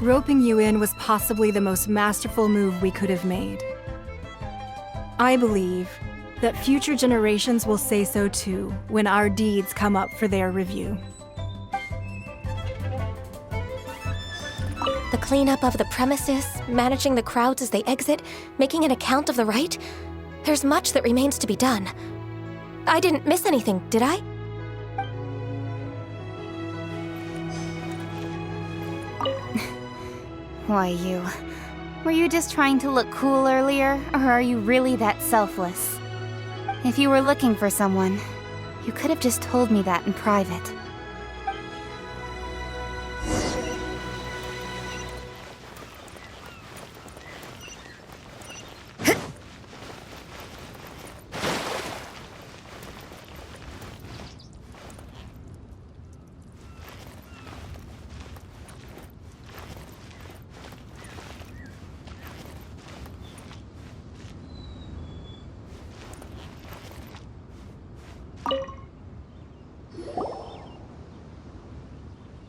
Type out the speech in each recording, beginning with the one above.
Roping you in was possibly the most masterful move we could have made. I believe that future generations will say so too when our deeds come up for their review. The cleanup of the premises, managing the crowds as they exit, making an account of the rite. There's much that remains to be done. I didn't miss anything, did I? Why, were you just trying to look cool earlier, or are you really that selfless? If you were looking for someone, you could have just told me that in private.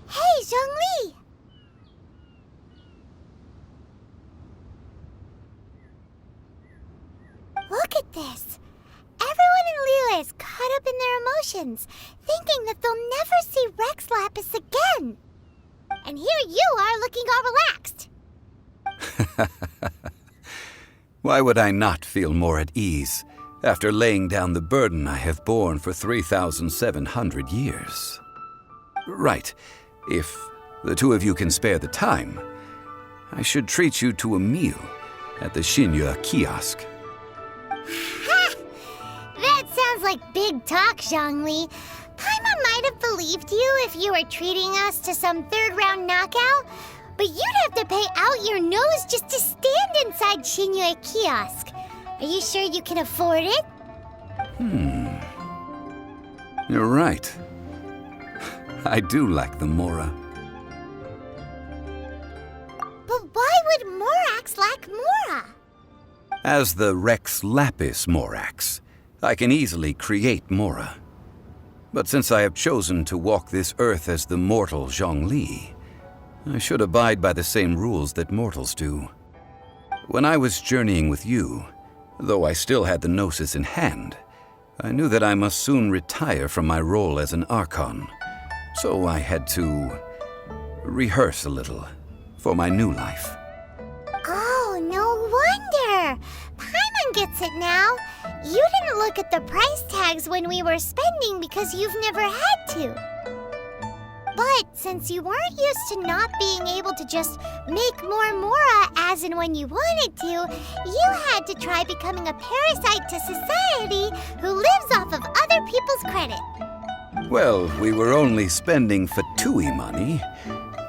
Hey, Zhongli! Look at this. Everyone in Liyue is caught up in their emotions, thinking that they'll never see Rex Lapis again. And here you are looking all relaxed. Why would I not feel more at ease after laying down the burden I have borne for 3,700 years? Right. If the two of you can spare the time, I should treat you to a meal at the Xinyue kiosk. Ha! That sounds like big talk, Zhongli. Paimon might have believed you if you were treating us to some third-round knockout, but you'd have to pay out your nose just to stand inside Xinyue kiosk. Are you sure you can afford it? You're right. I do like the Mora. But why would Morax lack Mora? As the Rex Lapis Morax, I can easily create Mora. But since I have chosen to walk this earth as the mortal Zhongli, I should abide by the same rules that mortals do. When I was journeying with you, though I still had the Gnosis in hand, I knew that I must soon retire from my role as an Archon. So I had to rehearse a little for my new life. Oh, no wonder! Paimon gets it now. You didn't look at the price tags when we were spending because you've never had to. But since you weren't used to not being able to just make more Mora as and when you wanted to, you had to try becoming a parasite to society who lives off of other people's credit. Well, we were only spending Fatui money.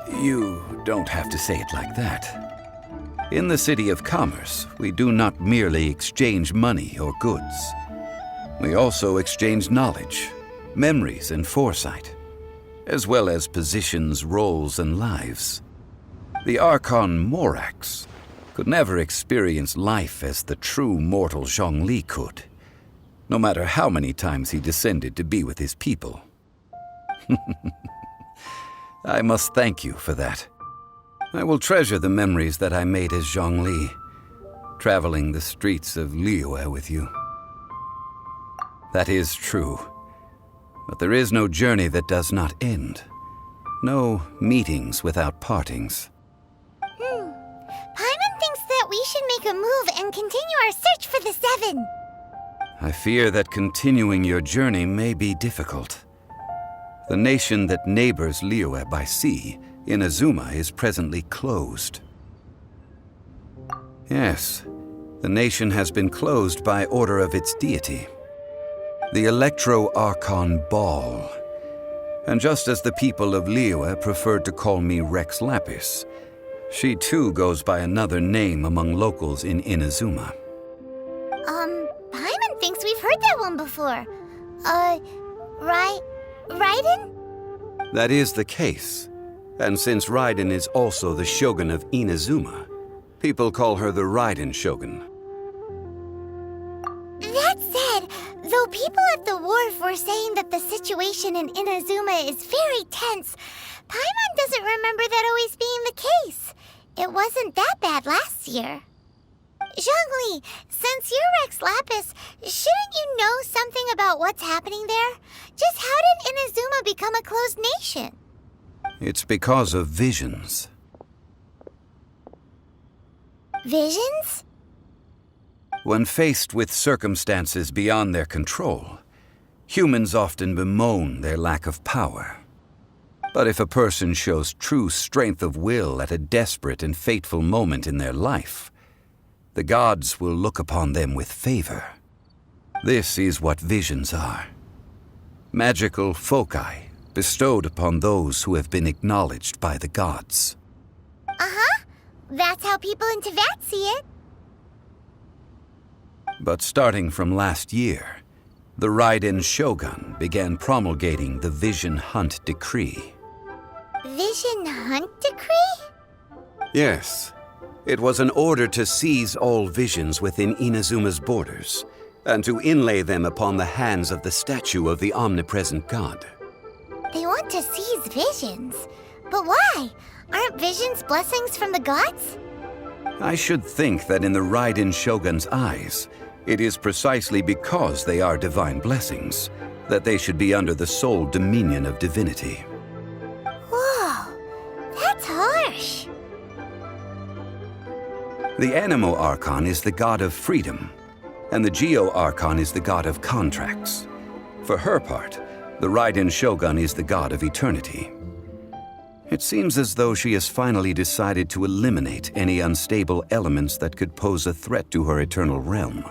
You don't have to say it like that. In the City of Commerce, we do not merely exchange money or goods. We also exchange knowledge, memories, and foresight, as well as positions, roles, and lives. The Archon Morax could never experience life as the true mortal Zhongli could, no matter how many times he descended to be with his people. I must thank you for that. I will treasure the memories that I made as Zhongli, traveling the streets of Liyue with you. That is true. But there is no journey that does not end. No meetings without partings. Paimon thinks that we should make a move and continue our search for the Seven. I fear that continuing your journey may be difficult. The nation that neighbors Liyue by sea, Inazuma, is presently closed. Yes, the nation has been closed by order of its deity, the Electro-Archon Ball. And just as the people of Liyue preferred to call me Rex Lapis, she too goes by another name among locals in Inazuma. Paimon thinks we've heard that one before. Raiden? That is the case. And since Raiden is also the shogun of Inazuma, people call her the Raiden Shogun. That said, though people at the wharf were saying that the situation in Inazuma is very tense, Paimon doesn't remember that always being the case. It wasn't that bad last year. Zhongli, since you're Rex Lapis, shouldn't you know something about what's happening there? Just how did Inazuma become a closed nation? It's because of visions. Visions? When faced with circumstances beyond their control, humans often bemoan their lack of power. But if a person shows true strength of will at a desperate and fateful moment in their life, the gods will look upon them with favor. This is what visions are. Magical foci bestowed upon those who have been acknowledged by the gods. Uh-huh. That's how people in Teyvat see it. But starting from last year, the Raiden Shogun began promulgating the Vision Hunt Decree. Vision Hunt Decree? Yes. It was an order to seize all visions within Inazuma's borders, and to inlay them upon the hands of the statue of the omnipresent god. They want to seize visions. But why? Aren't visions blessings from the gods? I should think that in the Raiden Shogun's eyes, it is precisely because they are divine blessings that they should be under the sole dominion of divinity. Whoa, that's harsh. The Anemo Archon is the god of freedom, and the Geo Archon is the god of contracts. For her part, the Raiden Shogun is the god of eternity. It seems as though she has finally decided to eliminate any unstable elements that could pose a threat to her eternal realm.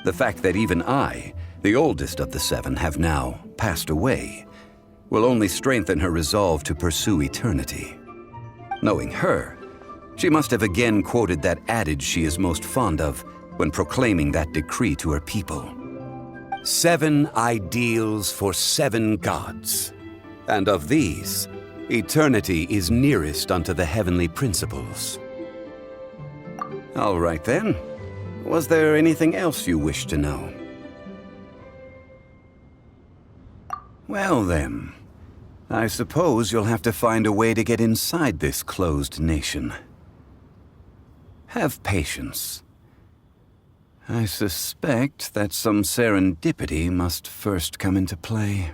The fact that even I, the oldest of the seven, have now passed away, will only strengthen her resolve to pursue eternity. Knowing her, she must have again quoted that adage she is most fond of when proclaiming that decree to her people. 7 ideals for 7 gods, and of these, eternity is nearest unto the heavenly principles. All right then. Was there anything else you wish to know? Well then, I suppose you'll have to find a way to get inside this closed nation. Have patience. I suspect that some serendipity must first come into play.